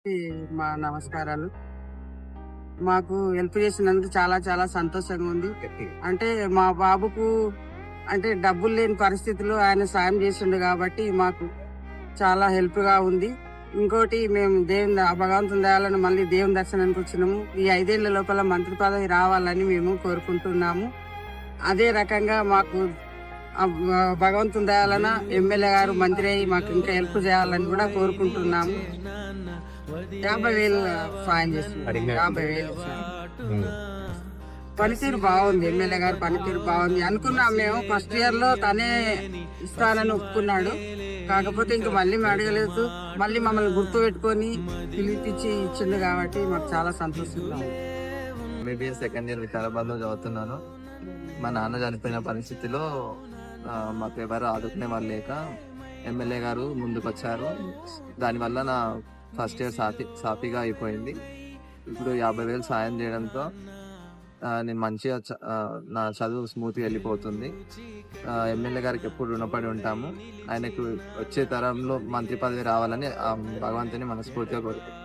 ఈ మా నమస్కారాలు. మాకు హెల్ప్ చేసినందుకు చాలా చాలా సంతోషంగా ఉంది. అంటే మా బాబుకు అంటే డబ్బులు లేని పరిస్థితిలో ఆయన సాయం చేసిండు కాబట్టి మాకు చాలా హెల్ప్‌గా ఉంది. ఇంకోటి మేము ఆ భగవంతుని దయాలను మళ్ళీ దేవుని దర్శనానికి వచ్చినాము. ఈ 5 ఏళ్ల లోపల మంత్రి పదవి రావాలని మేము కోరుకుంటున్నాము. అదే రకంగా మాకు భగవంతుని దయాలన ఎమ్మెల్యే గారు మంత్రి అయ్యి మాకు ఇంకా హెల్ప్ చేయాలని కూడా కోరుకుంటున్నాము. 50,000 సాయం చేస్తున్నారు. 50,000 సాయం. ఉమ్. పనితీరు బాగుంది. ఎమ్మెల్యే గారి పనితీరు బాగుంది అనుకున్నాం. మేము ఫస్ట్ ఇయర్ లో తనే ఇస్తానని ఒప్పుకున్నాడు. కాకపోతే ఇంక మళ్ళీ మేము అడగలేదు. మళ్ళీ మమ్మల్ని గుర్తు పెట్టుకొని పిలిపించి ఇచ్చిండు కాబట్టి మాకు చాలా సంతోషంగా ఉంది. ఎంబీబీఎస్ సెకండ్ ఇయర్ వికారాబాద్ లో చదువుతున్నాను. మా నాన్న చనిపోయిన పరిస్థితిలో మాకు ఎవరు ఆదుకునే వాళ్ళు లేక ఎమ్మెల్యే గారు ముందుకు వచ్చారు. దానివల్ల నా ఫస్ట్ ఇయర్ సాఫీగా అయిపోయింది. ఇప్పుడు 50,000 సాయం చేయడంతో నేను మంచిగా నా చదువు స్మూత్గా వెళ్ళిపోతుంది. ఎమ్మెల్యే గారికి ఎప్పుడు రుణపడి ఉంటాము. ఆయనకు వచ్చే తరంలో మంత్రి పదవి రావాలని భగవంతుని మనస్ఫూర్తిగా కోరుకుంటున్నాను.